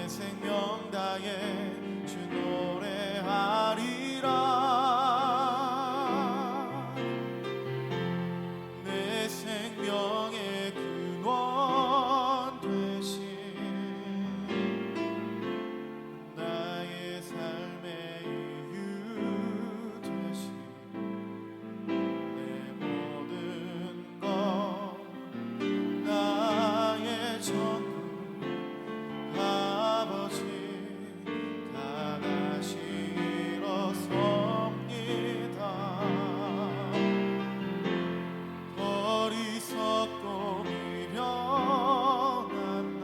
생명 다해 주 노래하리라. 내 생명의 근원 되신 나의 삶의 이유 되신 내 모든 것 나의 전부 아버지 다 다시 일어섭니다. 어리석고 미련한 나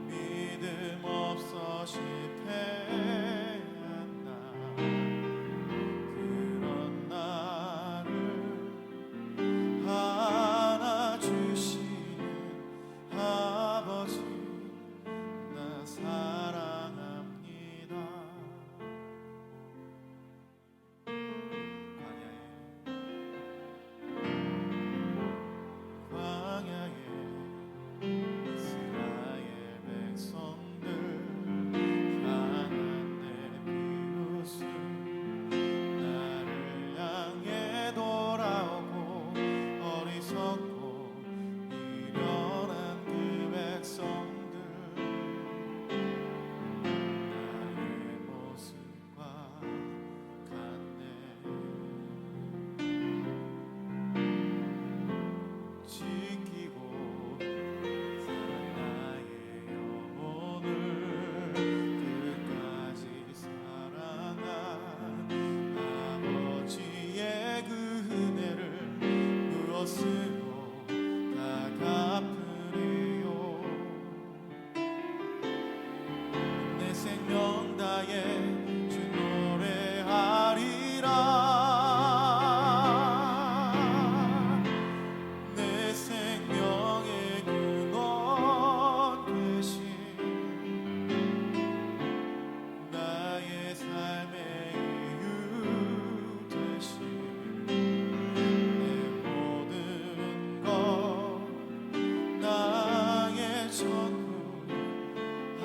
믿음 없어 실패한 나 그런 나를 안아주시는 아버지 나 사랑합니다. 광야에 이스라엘 백성들 향한 내 비웃음 나를 향해 돌아오고 어리석고 미련한 그 백성들 나의 모습과 같네. 지키고 사랑 나의 영혼을 끝까지 사랑한 아버지의 그 은혜를 무엇으로 다 갚으리요. 내 생명 다해 주 노래하리라. 내 생명의 근원 되신 나의 삶의 이유 되신 내 모든 것 나의 전부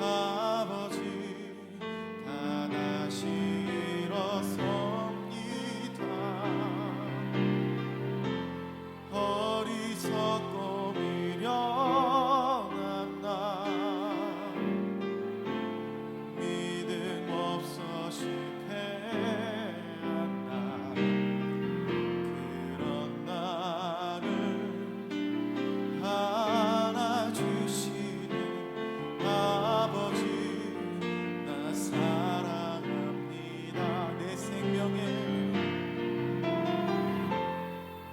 아버지 다 다시 일어섭니다. 어리석고 미련한 나 믿음 없어 실패한 나 그런 나를 안아주시는 아버지 나 사랑합니다.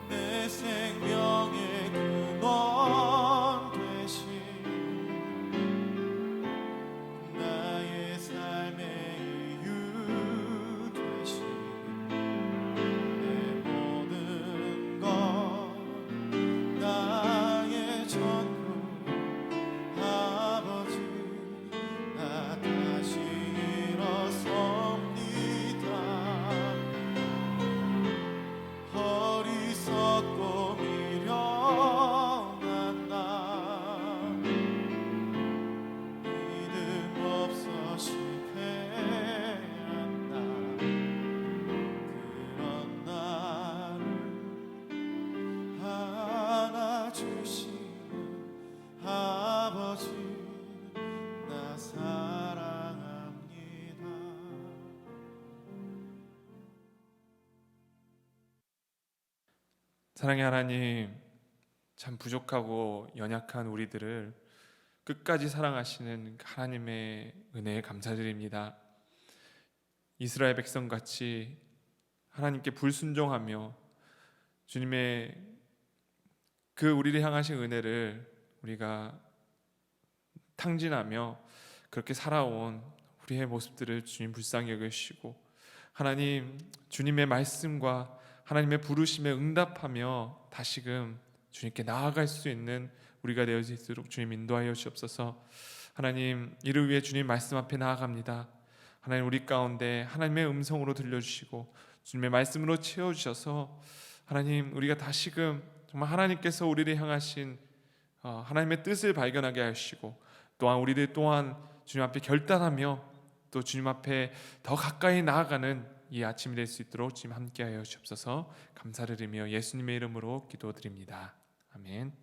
내 생명의 근원 되신 나의 삶의 이유 되신 내 모든 것 나의 전부 아버지 나 다시 일어섭니다. 어리석고 미련한 나 믿음 없어 실패한 나 그런 나를 안아주시는 아버지 나 사랑합니다. 사랑의 하나님, 참 부족하고 연약한 우리들을 끝까지 사랑하시는 하나님의 은혜에 감사드립니다. 이스라엘 백성같이 하나님께 불순종하며 주님의 그 우리를 향하신 은혜를 우리가 탕진하며 그렇게 살아온 우리의 모습들을 주님 불쌍히 여기시고 하나님 주님의 말씀과 하나님의 부르심에 응답하며 다시금 주님께 나아갈 수 있는 우리가 되어 있도록 주님 인도하여 주옵소서. 하나님 이를 위해 주님 말씀 앞에 나아갑니다. 하나님 우리 가운데 하나님의 음성으로 들려주시고 주님의 말씀으로 채워주셔서 하나님 우리가 다시금 정말 하나님께서 우리를 향하신 하나님의 뜻을 발견하게 하시고 또한 우리들 또한 주님 앞에 결단하며 또 주님 앞에 더 가까이 나아가는 이 아침이 될 수 있도록 주님 함께하여 주옵소서. 감사를 드리며 예수님의 이름으로 기도드립니다. 아멘.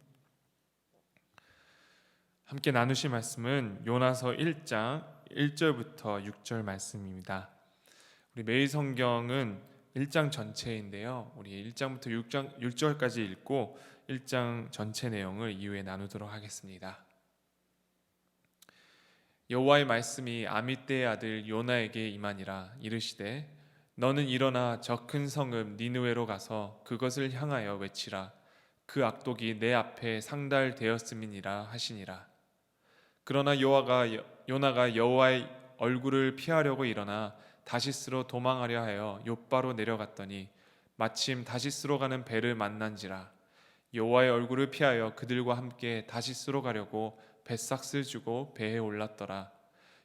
함께 나누실 말씀은 요나서 1장 1절부터 6절 말씀입니다. 우리 매일 성경은 1장 전체인데요. 우리 1장부터 6절까지 읽고 1장 전체 내용을 이후에 나누도록 하겠습니다. 여호와의 말씀이 아미떼의 아들 요나에게 임하니라. 이르시되 너는 일어나 저 큰 성읍 니느웨로 가서 그것을 향하여 외치라. 그 악독이 내 앞에 상달되었음이니라 하시니라. 그러나 요나가 여호와의 얼굴을 피하려고 일어나 다시스로 도망하려 하여 욥바로 내려갔더니 마침 다시스로 가는 배를 만난지라. 여호와의 얼굴을 피하여 그들과 함께 다시스로 가려고 뱃삭을 주고 배에 올랐더라.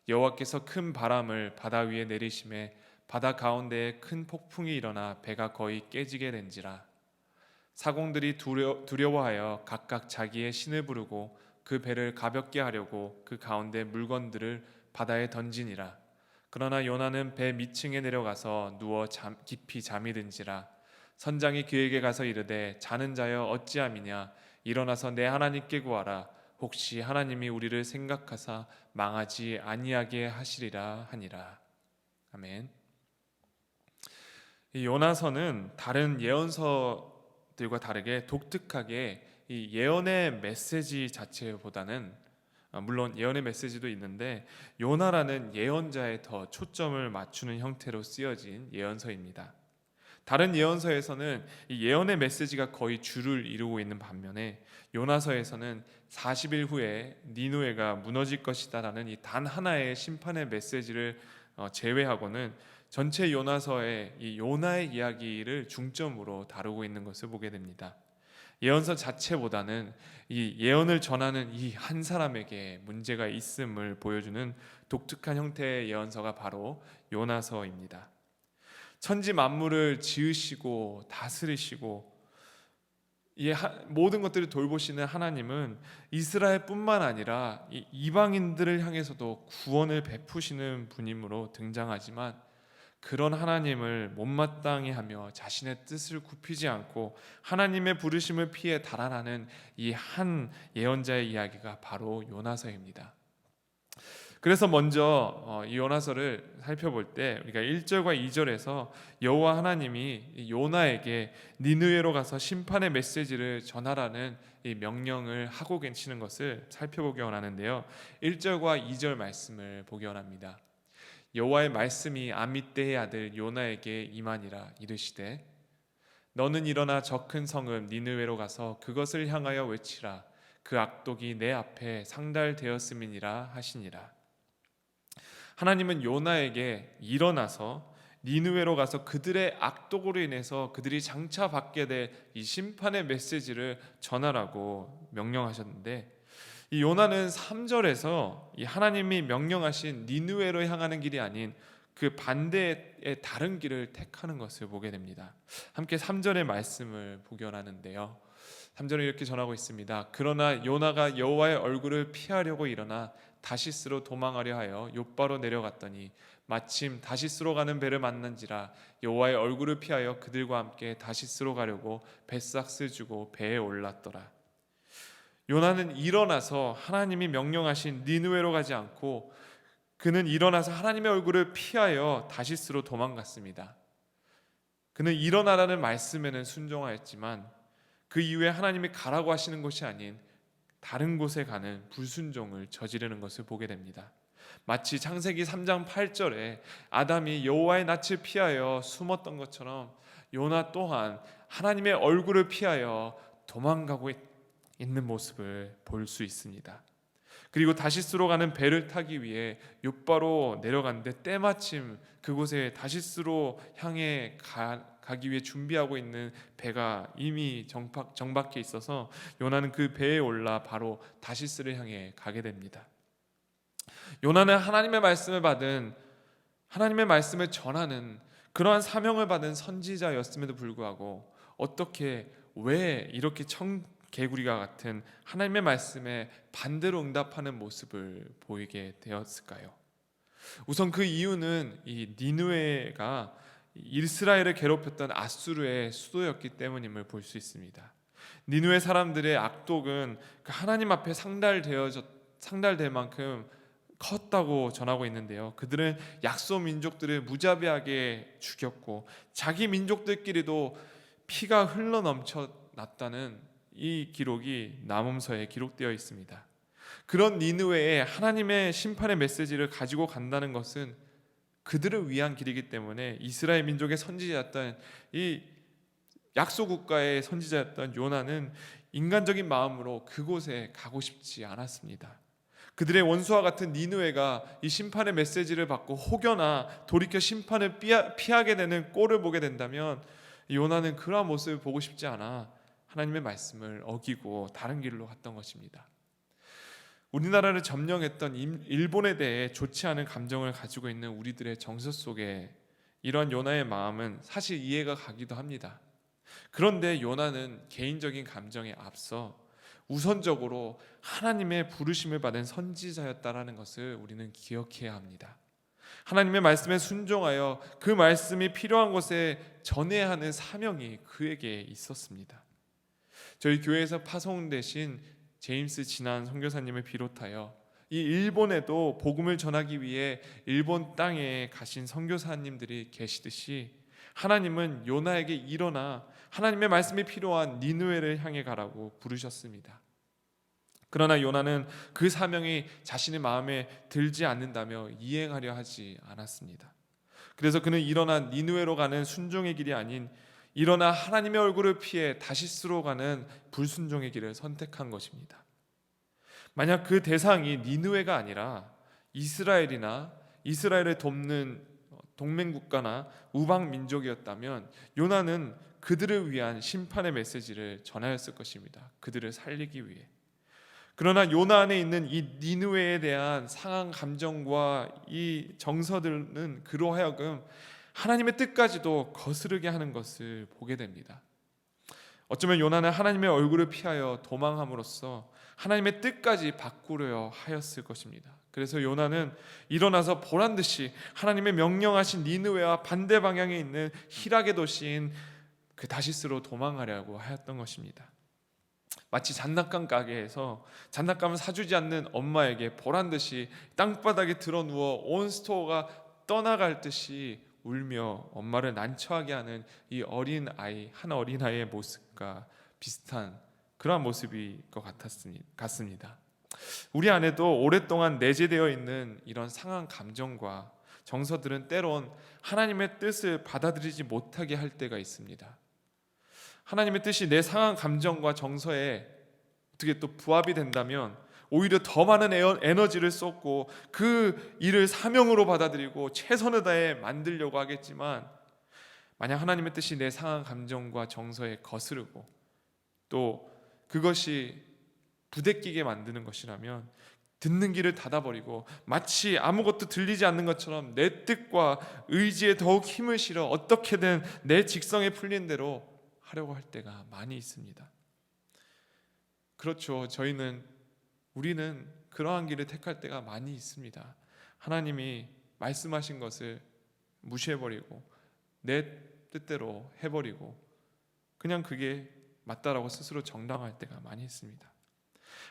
여호와께서 큰 바람을 바다 위에 내리심에 바다 가운데에 큰 폭풍이 일어나 배가 거의 깨지게 된지라. 사공들이 두려워하여 각각 자기의 신을 부르고 그 배를 가볍게 하려고 그 가운데 물건들을 바다에 던지니라. 그러나 요나는 배 밑층에 내려가서 누워 깊이 잠이 든지라. 선장이 그에게 가서 이르되 자는 자여 어찌함이냐. 일어나서 내 하나님께 구하라. 혹시 하나님이 우리를 생각하사 망하지 아니하게 하시리라 하니라. 아멘. 이 요나서는 다른 예언서들과 다르게 독특하게 이 예언의 메시지 자체보다는 물론 예언의 메시지도 있는데 요나라는 예언자에 더 초점을 맞추는 형태로 쓰여진 예언서입니다. 다른 예언서에서는 이 예언의 메시지가 거의 주를 이루고 있는 반면에 요나서에서는 40일 후에 니느웨가 무너질 것이다라는 이 단 하나의 심판의 메시지를 제외하고는 전체 요나서의 이 요나의 이야기를 중점으로 다루고 있는 것을 보게 됩니다. 예언서 자체보다는 이 예언을 전하는 이 한 사람에게 문제가 있음을 보여주는 독특한 형태의 예언서가 바로 요나서입니다. 천지 만물을 지으시고 다스리시고 이 모든 것들을 돌보시는 하나님은 이스라엘뿐만 아니라 이 이방인들을 향해서도 구원을 베푸시는 분이므로 등장하지만 그런 하나님을 못마땅히 하며 자신의 뜻을 굽히지 않고 하나님의 부르심을 피해 달아나는 이 한 예언자의 이야기가 바로 요나서입니다. 그래서 먼저 이 요나서를 살펴볼 때 우리가 1절과 2절에서 여호와 하나님이 요나에게 니느웨로 가서 심판의 메시지를 전하라는 이 명령을 하고 계시는 것을 살펴보기 원하는데요. 1절과 2절 말씀을 보기 원합니다. 여호와의 말씀이 아미떼의 아들 요나에게 임하니라. 이르시되 너는 일어나 저 큰 성읍 니느웨로 가서 그것을 향하여 외치라. 그 악독이 내 앞에 상달되었음이니라 하시니라. 하나님은 요나에게 일어나서 니느웨로 가서 그들의 악독으로 인해서 그들이 장차 받게 될 이 심판의 메시지를 전하라고 명령하셨는데 이 요나는 3절에서 이 하나님이 명령하신 니느웨로 향하는 길이 아닌 그 반대의 다른 길을 택하는 것을 보게 됩니다. 함께 3절의 말씀을 보기 원하는데요. 3절은 이렇게 전하고 있습니다. 그러나 요나가 여호와의 얼굴을 피하려고 일어나 다시스로 도망하려 하여 욥바로 내려갔더니 마침 다시스로 가는 배를 만난지라. 여호와의 얼굴을 피하여 그들과 함께 다시스로 가려고 뱃삭을 주고 배에 올랐더라. 요나는 일어나서 하나님이 명령하신 니느웨로 가지 않고 그는 일어나서 하나님의 얼굴을 피하여 다시스로 도망갔습니다. 그는 일어나라는 말씀에는 순종하였지만 그 이후에 하나님이 가라고 하시는 것이 아닌 다른 곳에 가는 불순종을 저지르는 것을 보게 됩니다. 마치 창세기 3장 8절에 아담이 여호와의 낯을 피하여 숨었던 것처럼 요나 또한 하나님의 얼굴을 피하여 도망가고 있는 모습을 볼 수 있습니다. 그리고 다시스로 가는 배를 타기 위해 욥바로 내려갔는데 때마침 그곳에 다시스로 향해 가기 위해 준비하고 있는 배가 이미 정박해 있어서 요나는 그 배에 올라 바로 다시스를 향해 가게 됩니다. 요나는 하나님의 말씀을 전하는 그러한 사명을 받은 선지자였음에도 불구하고 어떻게 왜 이렇게 개구리가 같은 하나님의 말씀에 반대로 응답하는 모습을 보이게 되었을까요? 우선 그 이유는 이 니느웨가 이스라엘을 괴롭혔던 아수르의 수도였기 때문임을 볼 수 있습니다. 니느웨 사람들의 악독은 그 하나님 앞에 상달될 만큼 컸다고 전하고 있는데요. 그들은 약소 민족들을 무자비하게 죽였고 자기 민족들끼리도 피가 흘러 넘쳐 났다는 이 기록이 남음서에 기록되어 있습니다. 그런 니느웨에 하나님의 심판의 메시지를 가지고 간다는 것은 그들을 위한 길이기 때문에 이스라엘 민족의 선지자였던 이 약소국가의 선지자였던 요나는 인간적인 마음으로 그곳에 가고 싶지 않았습니다. 그들의 원수와 같은 니느웨가 이 심판의 메시지를 받고 혹여나 돌이켜 심판을 피하게 되는 꼴을 보게 된다면 요나는 그러한 모습을 보고 싶지 않아 하나님의 말씀을 어기고 다른 길로 갔던 것입니다. 우리나라를 점령했던 일본에 대해 좋지 않은 감정을 가지고 있는 우리들의 정서 속에 이런 요나의 마음은 사실 이해가 가기도 합니다. 그런데 요나는 개인적인 감정에 앞서 우선적으로 하나님의 부르심을 받은 선지자였다라는 것을 우리는 기억해야 합니다. 하나님의 말씀에 순종하여 그 말씀이 필요한 곳에 전해야 하는 사명이 그에게 있었습니다. 저희 교회에서 파송되신 제임스 진한 선교사님을 비롯하여 이 일본에도 복음을 전하기 위해 일본 땅에 가신 선교사님들이 계시듯이 하나님은 요나에게 일어나 하나님의 말씀이 필요한 니느웨를 향해 가라고 부르셨습니다. 그러나 요나는 그 사명이 자신의 마음에 들지 않는다며 이행하려 하지 않았습니다. 그래서 그는 일어나 니느웨로 가는 순종의 길이 아닌 일어나 하나님의 얼굴을 피해 다시스로 가는 불순종의 길을 선택한 것입니다. 만약 그 대상이 니느웨가 아니라 이스라엘이나 이스라엘을 돕는 동맹국가나 우방 민족이었다면 요나는 그들을 위한 심판의 메시지를 전하였을 것입니다. 그들을 살리기 위해. 그러나 요나 안에 있는 이 니느웨에 대한 상한 감정과 이 정서들은 그로 하여금 하나님의 뜻까지도 거스르게 하는 것을 보게 됩니다. 어쩌면 요나는 하나님의 얼굴을 피하여 도망함으로써 하나님의 뜻까지 바꾸려 하였을 것입니다. 그래서 요나는 일어나서 보란듯이 하나님의 명령하신 니느웨와 반대 방향에 있는 희락의 도시인 그 다시스로 도망하려고 하였던 것입니다. 마치 장난감 가게에서 장난감을 사주지 않는 엄마에게 보란듯이 땅바닥에 드러누워 온 스토어가 떠나갈 듯이 울며 엄마를 난처하게 하는 이 한 어린아이의 모습과 비슷한 그러한 모습일 것 같습니다. 우리 안에도 오랫동안 내재되어 있는 이런 상한 감정과 정서들은 때론 하나님의 뜻을 받아들이지 못하게 할 때가 있습니다. 하나님의 뜻이 내 상한 감정과 정서에 어떻게 또 부합이 된다면 오히려 더 많은 에너지를 쏟고 그 일을 사명으로 받아들이고 최선을 다해 만들려고 하겠지만, 만약 하나님의 뜻이 내 상한 감정과 정서에 거스르고 또 그것이 부대끼게 만드는 것이라면 듣는 귀를 닫아버리고 마치 아무것도 들리지 않는 것처럼 내 뜻과 의지에 더욱 힘을 실어 어떻게든 내 직성에 풀린 대로 하려고 할 때가 많이 있습니다. 그렇죠. 우리는 그러한 길을 택할 때가 많이 있습니다. 하나님이 말씀하신 것을 무시해버리고 내 뜻대로 해버리고 그냥 그게 맞다라고 스스로 정당할 때가 많이 있습니다.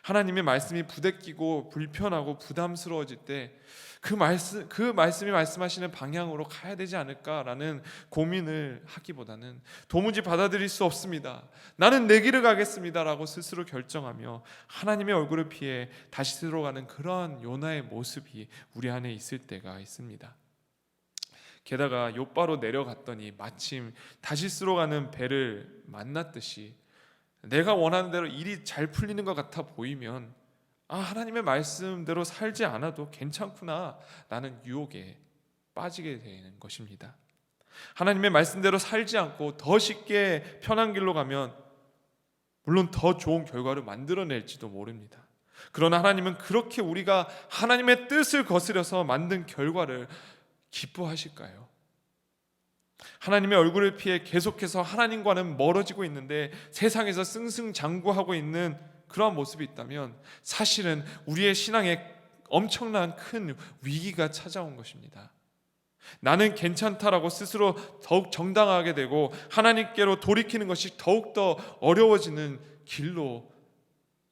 하나님의 말씀이 부대끼고 불편하고 부담스러워질 때 그 말씀이 말씀하시는 방향으로 가야 되지 않을까라는 고민을 하기보다는 도무지 받아들일 수 없습니다, 나는 내 길을 가겠습니다라고 스스로 결정하며 하나님의 얼굴을 피해 다시스로 가는 그러한 요나의 모습이 우리 안에 있을 때가 있습니다. 게다가 욥바로 내려갔더니 마침 다시스로 가는 배를 만났듯이 내가 원하는 대로 일이 잘 풀리는 것 같아 보이면 하나님의 말씀대로 살지 않아도 괜찮구나 라는 유혹에 빠지게 되는 것입니다. 하나님의 말씀대로 살지 않고 더 쉽게 편한 길로 가면 물론 더 좋은 결과를 만들어낼지도 모릅니다. 그러나 하나님은 그렇게 우리가 하나님의 뜻을 거스려서 만든 결과를 기뻐하실까요? 하나님의 얼굴을 피해 계속해서 하나님과는 멀어지고 있는데 세상에서 승승장구하고 있는 그러한 모습이 있다면 사실은 우리의 신앙에 엄청난 큰 위기가 찾아온 것입니다. 나는 괜찮다라고 스스로 더욱 정당하게 되고 하나님께로 돌이키는 것이 더욱더 어려워지는 길로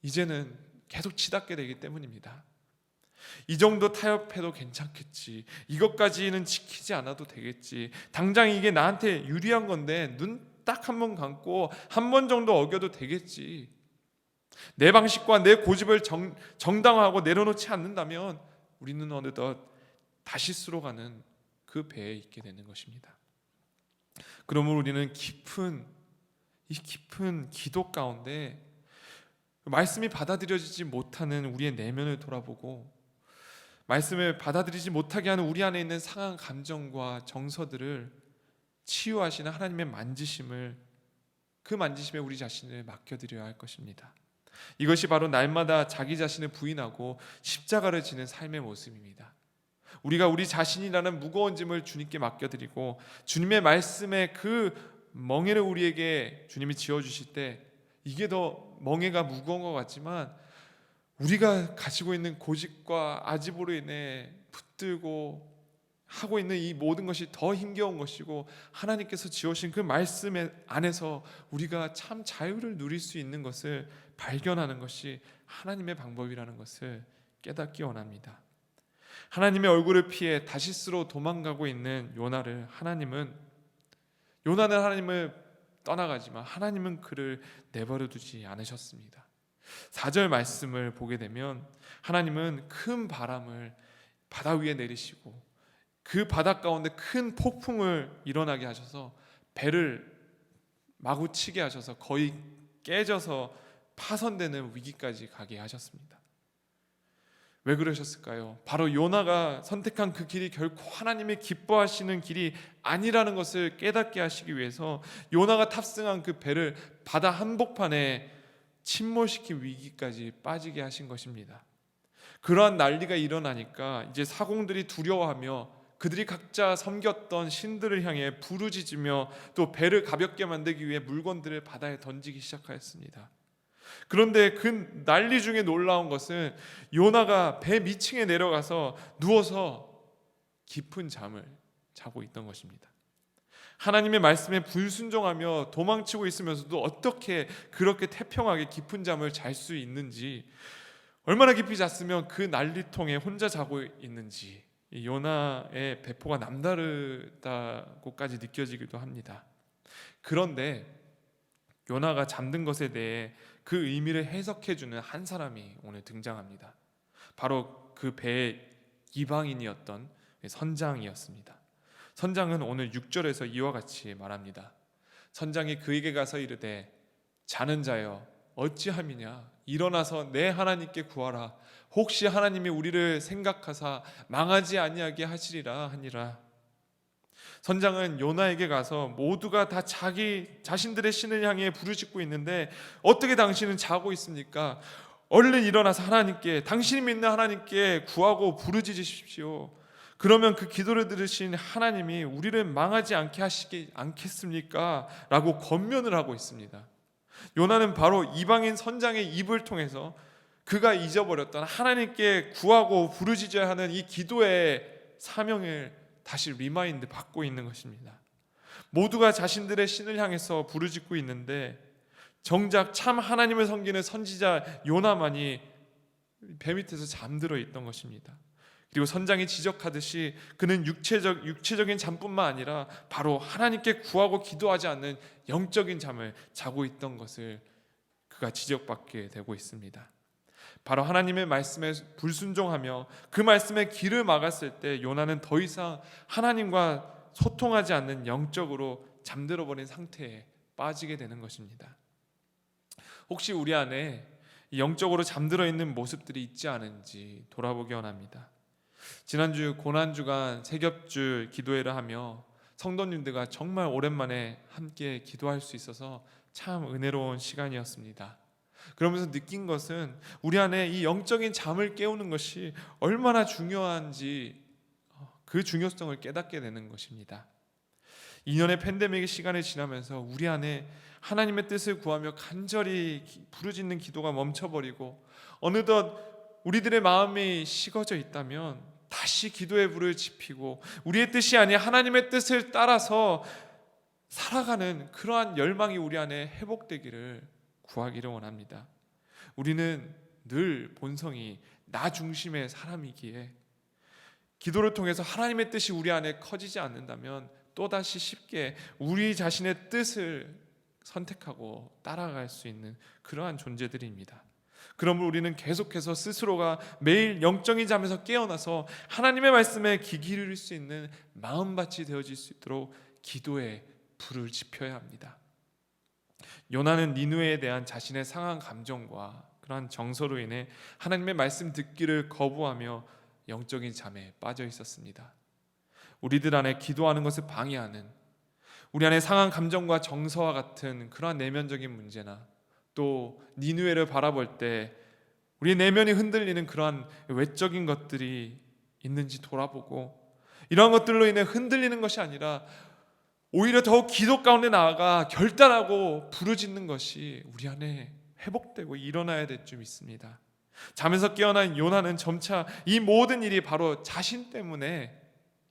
이제는 계속 치닫게 되기 때문입니다. 이 정도 타협해도 괜찮겠지, 이것까지는 지키지 않아도 되겠지, 당장 이게 나한테 유리한 건데 눈 딱 한 번 감고 한 번 정도 어겨도 되겠지, 내 방식과 내 고집을 정당화하고 내려놓지 않는다면 우리는 어느덧 다시스로 가는 그 배에 있게 되는 것입니다. 그러므로 우리는 깊은 기도 가운데 말씀이 받아들여지지 못하는 우리의 내면을 돌아보고 말씀을 받아들이지 못하게 하는 우리 안에 있는 상한 감정과 정서들을 치유하시는 하나님의 만지심을, 그 만지심에 우리 자신을 맡겨드려야 할 것입니다. 이것이 바로 날마다 자기 자신을 부인하고 십자가를 지는 삶의 모습입니다. 우리가 우리 자신이라는 무거운 짐을 주님께 맡겨드리고 주님의 말씀에 그 멍에를 우리에게 주님이 지어주실 때 이게 더 멍에가 무거운 것 같지만 우리가 가지고 있는 고집과 아집으로 인해 붙들고 하고 있는 이 모든 것이 더 힘겨운 것이고 하나님께서 지어주신 그 말씀 안에서 우리가 참 자유를 누릴 수 있는 것을 발견하는 것이 하나님의 방법이라는 것을 깨닫기 원합니다. 하나님의 얼굴을 피해 다시스로 도망가고 있는 요나는 하나님을 떠나가지만 하나님은 그를 내버려 두지 않으셨습니다. 4절 말씀을 보게 되면 하나님은 큰 바람을 바다 위에 내리시고 그 바다 가운데 큰 폭풍을 일어나게 하셔서 배를 마구 치게 하셔서 거의 깨져서 파손되는 위기까지 가게 하셨습니다. 왜 그러셨을까요? 바로 요나가 선택한 그 길이 결코 하나님이 기뻐하시는 길이 아니라는 것을 깨닫게 하시기 위해서 요나가 탑승한 그 배를 바다 한복판에 침몰시킨 위기까지 빠지게 하신 것입니다. 그러한 난리가 일어나니까 이제 사공들이 두려워하며 그들이 각자 섬겼던 신들을 향해 부르짖으며 또 배를 가볍게 만들기 위해 물건들을 바다에 던지기 시작하였습니다. 그런데 그 난리 중에 놀라운 것은 요나가 배 밑층에 내려가서 누워서 깊은 잠을 자고 있던 것입니다. 하나님의 말씀에 불순종하며 도망치고 있으면서도 어떻게 그렇게 태평하게 깊은 잠을 잘 수 있는지, 얼마나 깊이 잤으면 그 난리통에 혼자 자고 있는지 요나의 배포가 남다르다고까지 느껴지기도 합니다. 그런데 요나가 잠든 것에 대해 그 의미를 해석해주는 한 사람이 오늘 등장합니다. 바로 그 배의 이방인이었던 선장이었습니다. 선장은 오늘 6절에서 이와 같이 말합니다. 선장이 그에게 가서 이르되 자는 자여 어찌함이냐, 일어나서 내 하나님께 구하라. 혹시 하나님이 우리를 생각하사 망하지 아니하게 하시리라 하니라. 선장은 요나에게 가서 모두가 다 자기 자신들의 신을 향해 부르짖고 있는데 어떻게 당신은 자고 있습니까? 얼른 일어나서 하나님께, 당신이 믿는 하나님께 구하고 부르짖으십시오. 그러면 그 기도를 들으신 하나님이 우리를 망하지 않게 하시지 않겠습니까? 라고 권면을 하고 있습니다. 요나는 바로 이방인 선장의 입을 통해서 그가 잊어버렸던 하나님께 구하고 부르짖어야 하는 이 기도의 사명을 다시 리마인드 받고 있는 것입니다. 모두가 자신들의 신을 향해서 부르짖고 있는데 정작 참 하나님을 섬기는 선지자 요나만이 배 밑에서 잠들어 있던 것입니다. 그리고 선장이 지적하듯이 그는 육체적인 잠뿐만 아니라 바로 하나님께 구하고 기도하지 않는 영적인 잠을 자고 있던 것을 그가 지적받게 되고 있습니다. 바로 하나님의 말씀에 불순종하며 그 말씀에 길을 막았을 때 요나는 더 이상 하나님과 소통하지 않는 영적으로 잠들어버린 상태에 빠지게 되는 것입니다. 혹시 우리 안에 영적으로 잠들어 있는 모습들이 있지 않은지 돌아보기 원합니다. 지난주 고난주간 세겹줄 기도회를 하며 성도님들과 정말 오랜만에 함께 기도할 수 있어서 참 은혜로운 시간이었습니다. 그러면서 느낀 것은 우리 안에 이 영적인 잠을 깨우는 것이 얼마나 중요한지 그 중요성을 깨닫게 되는 것입니다. 2년의 팬데믹의 시간이 지나면서 우리 안에 하나님의 뜻을 구하며 간절히 부르짖는 기도가 멈춰버리고 어느덧 우리들의 마음이 식어져 있다면 다시 기도의 불을 지피고 우리의 뜻이 아닌 하나님의 뜻을 따라서 살아가는 그러한 열망이 우리 안에 회복되기를 구하기를 원합니다. 우리는 늘 본성이 나 중심의 사람이기에 기도를 통해서 하나님의 뜻이 우리 안에 커지지 않는다면 또다시 쉽게 우리 자신의 뜻을 선택하고 따라갈 수 있는 그러한 존재들입니다. 그러므로 우리는 계속해서 스스로가 매일 영적인 잠에서 깨어나서 하나님의 말씀에 귀 기울일 수 있는 마음밭이 되어질 수 있도록 기도에 불을 지펴야 합니다. 요나는 니느웨에 대한 자신의 상한 감정과 그러한 정서로 인해 하나님의 말씀 듣기를 거부하며 영적인 잠에 빠져 있었습니다. 우리들 안에 기도하는 것을 방해하는 우리 안에 상한 감정과 정서와 같은 그러한 내면적인 문제나 또 니느웨를 바라볼 때 우리 내면이 흔들리는 그러한 외적인 것들이 있는지 돌아보고 이러한 것들로 인해 흔들리는 것이 아니라 오히려 더욱 기도 가운데 나아가 결단하고 부르짖는 것이 우리 안에 회복되고 일어나야 될 줄 믿습니다. 잠에서 깨어난 요나는 점차 이 모든 일이 바로 자신 때문에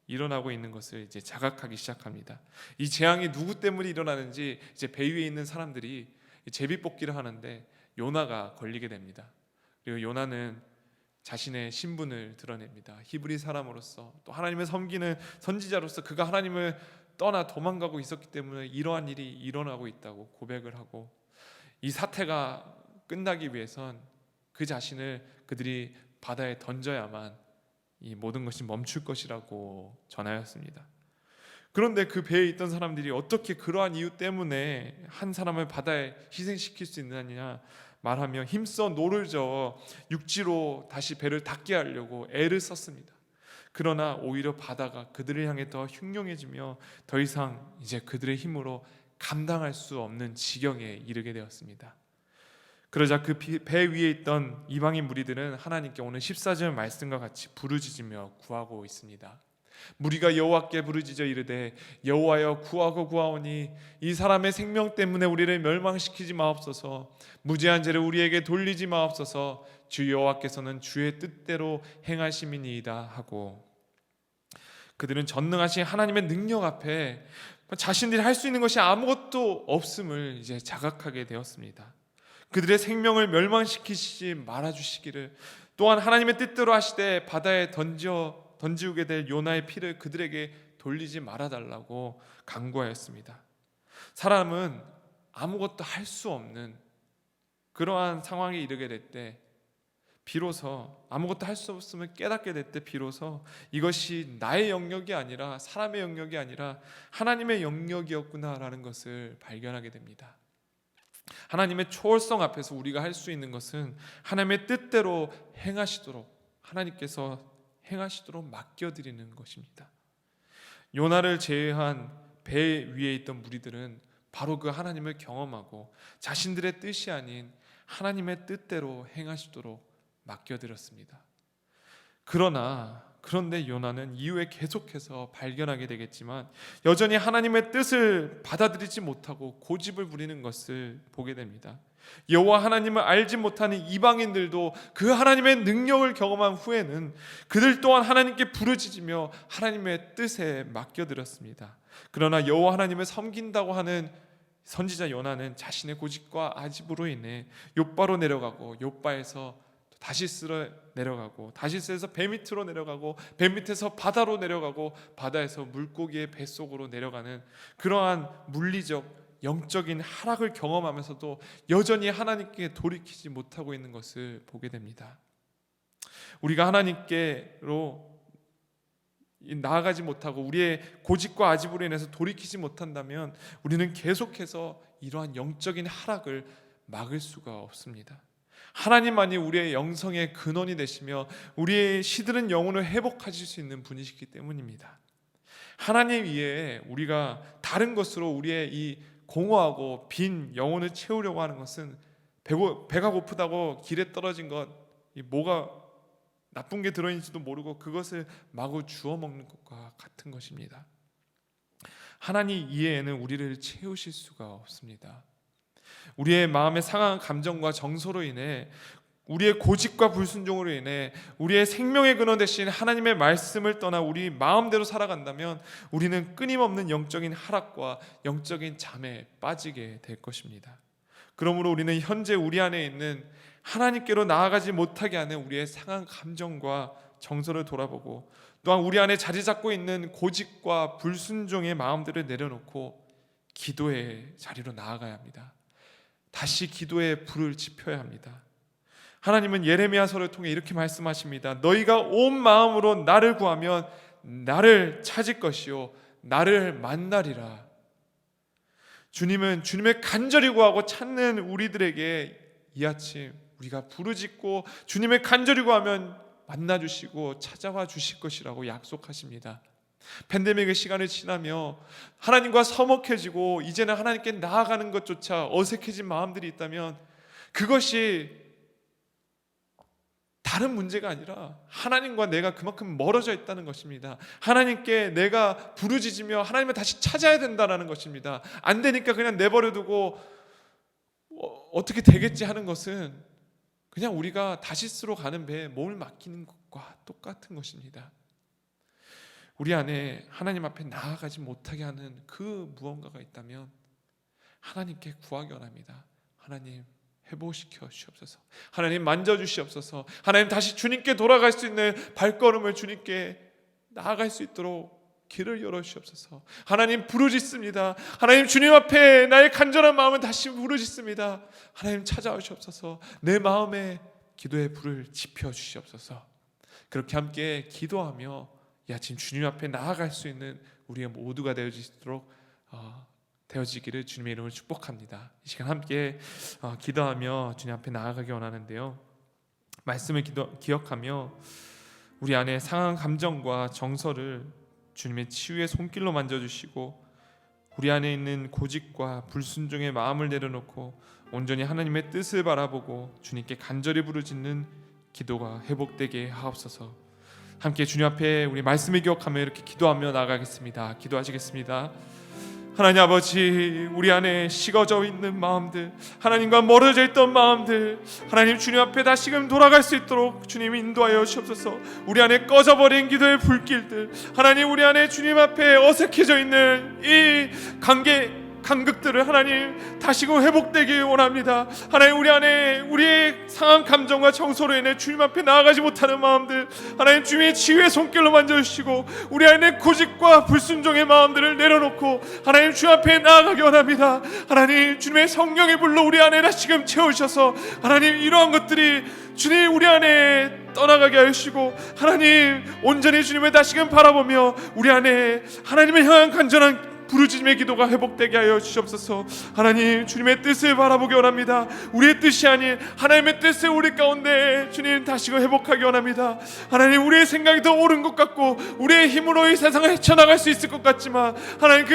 일어나고 있는 것을 이제 자각하기 시작합니다. 이 재앙이 누구 때문에 일어나는지 이제 배 위에 있는 사람들이 제비뽑기를 하는데 요나가 걸리게 됩니다. 그리고 요나는 자신의 신분을 드러냅니다. 히브리 사람으로서 또 하나님을 섬기는 선지자로서 그가 하나님을 떠나 도망가고 있었기 때문에 이러한 일이 일어나고 있다고 고백을 하고 이 사태가 끝나기 위해선 그 자신을 그들이 바다에 던져야만 이 모든 것이 멈출 것이라고 전하였습니다. 그런데 그 배에 있던 사람들이 어떻게 그러한 이유 때문에 한 사람을 바다에 희생시킬 수 있느냐 말하며 힘써 노를 저어 육지로 다시 배를 닿게 하려고 애를 썼습니다. 그러나 오히려 바다가 그들을 향해 더 흉흉해지며 더 이상 이제 그들의 힘으로 감당할 수 없는 지경에 이르게 되었습니다. 그러자 그 배 위에 있던 이방인 무리들은 하나님께 오늘 14절 말씀과 같이 부르짖으며 구하고 있습니다. 무리가 여호와께 부르짖어 이르되 여호와여 구하고 구하오니 이 사람의 생명 때문에 우리를 멸망시키지 마옵소서. 무죄한 죄를 우리에게 돌리지 마옵소서. 주 여호와께서는 주의 뜻대로 행하심이니이다 하고 그들은 전능하신 하나님의 능력 앞에 자신들이 할 수 있는 것이 아무것도 없음을 이제 자각하게 되었습니다. 그들의 생명을 멸망시키지 말아주시기를 또한 하나님의 뜻대로 하시되 바다에 던지우게 될 요나의 피를 그들에게 돌리지 말아달라고 간구하였습니다. 사람은 아무것도 할 수 없는 그러한 상황에 이르게 될 때 비로소 아무것도 할 수 없음을 깨닫게 될 때 비로소 이것이 나의 영역이 아니라 사람의 영역이 아니라 하나님의 영역이었구나라는 것을 발견하게 됩니다. 하나님의 초월성 앞에서 우리가 할 수 있는 것은 하나님의 뜻대로 행하시도록 하나님께서 행하시도록 맡겨드리는 것입니다. 요나를 제외한 배 위에 있던 무리들은 바로 그 하나님을 경험하고 자신들의 뜻이 아닌 하나님의 뜻대로 행하시도록 맡겨드렸습니다. 그런데 요나는 이후에 계속해서 발견하게 되겠지만 여전히 하나님의 뜻을 받아들이지 못하고 고집을 부리는 것을 보게 됩니다. 여호와 하나님을 알지 못하는 이방인들도 그 하나님의 능력을 경험한 후에는 그들 또한 하나님께 부르짖으며 하나님의 뜻에 맡겨드렸습니다. 그러나 여호와 하나님을 섬긴다고 하는 선지자 요나는 자신의 고집과 아집으로 인해 욥바로 내려가고 욥바에서 다시스로 내려가고 다시스에서 배 밑으로 내려가고 배 밑에서 바다로 내려가고 바다에서 물고기의 뱃속으로 내려가는 그러한 물리적 영적인 하락을 경험하면서도 여전히 하나님께 돌이키지 못하고 있는 것을 보게 됩니다. 우리가 하나님께로 나아가지 못하고 우리의 고집과 아집으로 인해서 돌이키지 못한다면 우리는 계속해서 이러한 영적인 하락을 막을 수가 없습니다. 하나님만이 우리의 영성의 근원이 되시며 우리의 시들은 영혼을 회복하실 수 있는 분이시기 때문입니다. 하나님 이외에 우리가 다른 것으로 우리의 이 공허하고 빈 영혼을 채우려고 하는 것은 배가 고프다고 길에 떨어진 것, 뭐가 나쁜 게 들어있는지도 모르고 그것을 마구 주워 먹는 것과 같은 것입니다. 하나님 이외에는 우리를 채우실 수가 없습니다. 우리의 마음의 상한 감정과 정서로 인해, 우리의 고집과 불순종으로 인해 우리의 생명의 근원 되신 하나님의 말씀을 떠나 우리 마음대로 살아간다면 우리는 끊임없는 영적인 하락과 영적인 잠에 빠지게 될 것입니다. 그러므로 우리는 현재 우리 안에 있는 하나님께로 나아가지 못하게 하는 우리의 상한 감정과 정서를 돌아보고, 또한 우리 안에 자리 잡고 있는 고집과 불순종의 마음들을 내려놓고 기도의 자리로 나아가야 합니다. 다시 기도의 불을 지펴야 합니다. 하나님은 예레미야서를 통해 이렇게 말씀하십니다. 너희가 온 마음으로 나를 구하면 나를 찾을 것이요 나를 만나리라. 주님은 주님의 간절히 구하고 찾는 우리들에게 이 아침 우리가 부르짖고 주님의 간절히 구하면 만나주시고 찾아와 주실 것이라고 약속하십니다. 팬데믹의 시간을 지나며 하나님과 서먹해지고 이제는 하나님께 나아가는 것조차 어색해진 마음들이 있다면 그것이 다른 문제가 아니라 하나님과 내가 그만큼 멀어져 있다는 것입니다. 하나님께 내가 부르짖으며 하나님을 다시 찾아야 된다는 것입니다. 안 되니까 그냥 내버려두고 어떻게 되겠지 하는 것은 그냥 우리가 다시스로 가는 배에 몸을 맡기는 것과 똑같은 것입니다. 우리 안에 하나님 앞에 나아가지 못하게 하는 그 무언가가 있다면 하나님께 구하기 원합니다. 하나님 회복시켜 주시옵소서. 하나님 만져주시옵소서. 하나님 다시 주님께 돌아갈 수 있는 발걸음을 주님께 나아갈 수 있도록 길을 열어주시옵소서. 하나님 부르짖습니다. 하나님 주님 앞에 나의 간절한 마음을 다시 부르짖습니다. 하나님 찾아오시옵소서. 내 마음에 기도의 불을 지펴주시옵소서. 그렇게 함께 기도하며 이 아침 주님 앞에 나아갈 수 있는 우리의 모두가 되어지기를 주님의 이름으로 축복합니다. 이 시간 함께 기도하며 주님 앞에 나아가기 원하는데요, 말씀을 기억하며 우리 안에 상한 감정과 정서를 주님의 치유의 손길로 만져주시고 우리 안에 있는 고집과 불순종의 마음을 내려놓고 온전히 하나님의 뜻을 바라보고 주님께 간절히 부르짖는 기도가 회복되게 하옵소서. 함께 주님 앞에 우리 말씀을 기억하며 이렇게 기도하며 나아가겠습니다. 기도하시겠습니다. 하나님 아버지, 우리 안에 식어져 있는 마음들, 하나님과 멀어져 있던 마음들, 하나님 주님 앞에 다시금 돌아갈 수 있도록 주님 인도하여 주옵소서. 우리 안에 꺼져버린 기도의 불길들, 하나님 우리 안에 주님 앞에 어색해져 있는 이 간극들을 하나님 다시금 회복되길 원합니다. 하나님 우리 안에 우리의 상한 감정과 정서로 인해 주님 앞에 나아가지 못하는 마음들, 하나님 주님의 치유의 손길로 만져주시고 우리 안에 고집과 불순종의 마음들을 내려놓고 하나님 주님 앞에 나아가기 원합니다. 하나님 주님의 성령의 불로 우리 안에 다시금 채우셔서 하나님 이러한 것들이 주님 우리 안에 떠나가게 하시고 하나님 온전히 주님을 다시금 바라보며 우리 안에 하나님을 향한 간절한 부르짖음의 기도가 회복되게 하여 주시옵소서. 하나님 주님의 뜻을 바라보기 원합니다. 우리의 뜻이 아닌 하나님의 뜻을 우리 가운데 주님 다시금 회복하기 원합니다. 하나님 우리의 생각이 더 옳은 것 같고 우리의 힘으로 이 세상을 헤쳐나갈 수 있을 것 같지만 하나님 그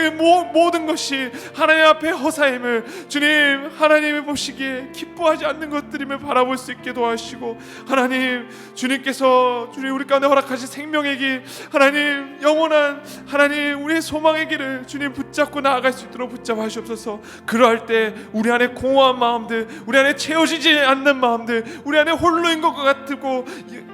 모든 것이 하나님 앞에 허사임을 주님 하나님이 보시기에 기뻐하지 않는 것들임을 바라볼 수 있게 도와주시고 하나님 주님께서 주님 우리 가운데 허락하신 생명의 길, 하나님 영원한 하나님 우리의 소망의 길을 주님 붙잡고 나아갈 수 있도록 붙잡아 주옵소서. 그러할 때 우리 안에 공허한 마음들, 우리 안에 채워지지 않는 마음들, 우리 안에 홀로인 것 같고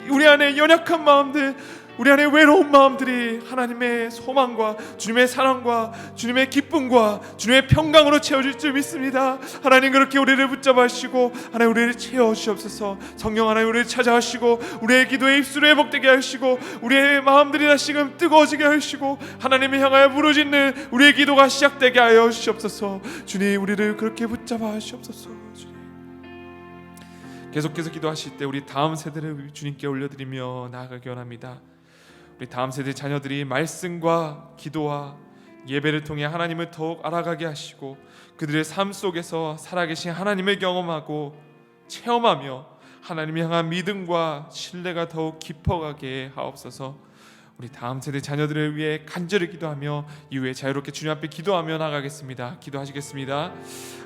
우리 안에 연약한 마음들, 우리 안에 외로운 마음들이 하나님의 소망과 주님의 사랑과 주님의 기쁨과 주님의 평강으로 채워질 줄 믿습니다. 하나님 그렇게 우리를 붙잡아 주시고 하나님 우리를 채워주시옵소서. 성령 하나님 우리를 찾아가시고 우리의 기도의 입술을 회복되게 하시고 우리의 마음들이 다시금 뜨거워지게 하시고 하나님을 향하여 부르짖는 우리의 기도가 시작되게 하여 주시옵소서. 주님 우리를 그렇게 붙잡아 주시옵소서. 주님. 계속해서 기도하실 때 우리 다음 세대를 주님께 올려드리며 나아가기 원합니다. 우리 다음 세대 자녀들이 말씀과 기도와 예배를 통해 하나님을 더욱 알아가게 하시고 그들의 삶 속에서 살아계신 하나님을 경험하고 체험하며 하나님을 향한 믿음과 신뢰가 더욱 깊어가게 하옵소서. 우리 다음 세대 자녀들을 위해 간절히 기도하며 이후에 자유롭게 주님 앞에 기도하며 나가겠습니다. 기도하시겠습니다.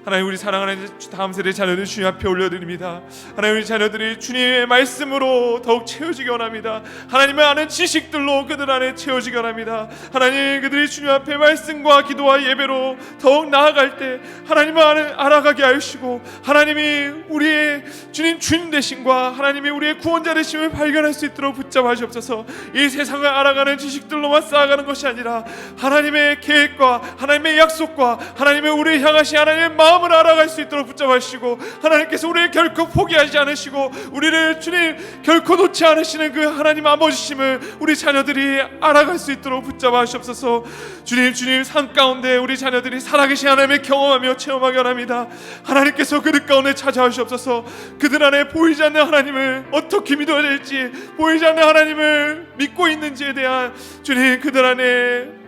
하나님, 우리 사랑하는 다음 세대 자녀들 주님 앞에 올려드립니다. 하나님, 우리 자녀들이 주님의 말씀으로 더욱 채워지기 원합니다. 하나님의 아는 지식들로 그들 안에 채워지기 원합니다. 하나님, 그들이 주님 앞에 말씀과 기도와 예배로 더욱 나아갈 때 하나님을 알아가게 하시고, 하나님이 우리의 주님 되심과 하나님이 우리의 구원자 되심을 발견할 수 있도록 붙잡아 주옵소서. 이 세상을 알아가는 지식들로만 쌓아가는 것이 아니라 하나님의 계획과 하나님의 약속과 하나님의 우리를 향하신 하나님의 마음을 알아갈 수 있도록 붙잡아 주시고, 하나님께서 우리를 결코 포기하지 않으시고 우리를 주님 결코 놓지 않으시는 그 하나님 아버지심을 우리 자녀들이 알아갈 수 있도록 붙잡아 주옵소서. 주님 삶 가운데 우리 자녀들이 살아계신 하나님을 경험하며 체험하게 합니다. 하나님께서 그들 가운데 찾아와 주옵소서. 그들 안에 보이지 않는 하나님을 어떻게 믿어야 될지, 보이지 않는 하나님을 믿고 있는지에 대한 주님 그들 안에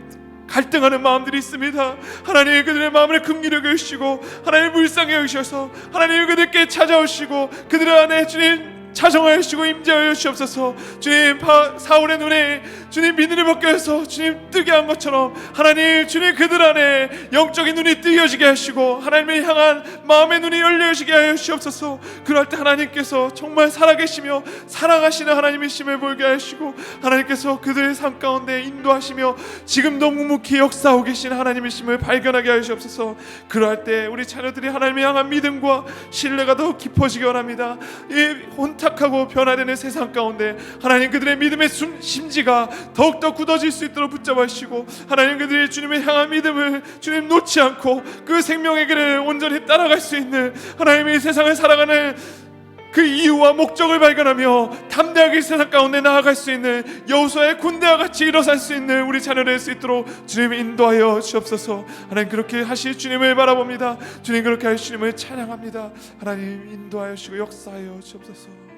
갈등하는 마음들이 있습니다. 하나님, 그들의 마음을 긍휼히 여기시고 하나님 불쌍히 여기셔서 하나님 그들께 찾아오시고 그들 안에 주님 자정하여 주시고 임재하여 주옵소서. 주님, 사울의 눈에 주님 비늘이 벗겨서 주님 뜨게 한 것처럼 하나님, 주님 그들 안에 영적인 눈이 뜨여지게 하시고 하나님을 향한 마음의 눈이 열려지게 하여 주옵소서. 그럴 때 하나님께서 정말 살아계시며 사랑하시는 하나님이심을 보게 하시고 하나님께서 그들의 삶 가운데 인도하시며 지금도 묵묵히 역사하고 계신 하나님이심을 발견하게 하여 주옵소서. 그럴 때 우리 자녀들이 하나님을 향한 믿음과 신뢰가 더욱 깊어지기 원합니다. 이 혼탁하고 변화되는 세상 가운데 하나님, 그들의 믿음의 심지가 더욱더 굳어질 수 있도록 붙잡아 주시고 하나님, 그들이 주님을 향한 믿음을 주님 놓지 않고 그 생명의 길을 온전히 따라갈 수 있는 하나님의 세상을 살아가는 그 이유와 목적을 발견하며 담대하게 세상 가운데 나아갈 수 있는 여호수아의 군대와 같이 일어설 수 있는 우리 자녀를 할 수 있도록 주님 인도하여 주옵소서. 하나님, 그렇게 하실 주님을 바라봅니다. 주님, 그렇게 하실 주님을 찬양합니다. 하나님, 인도하여 주시고 역사하여 주옵소서.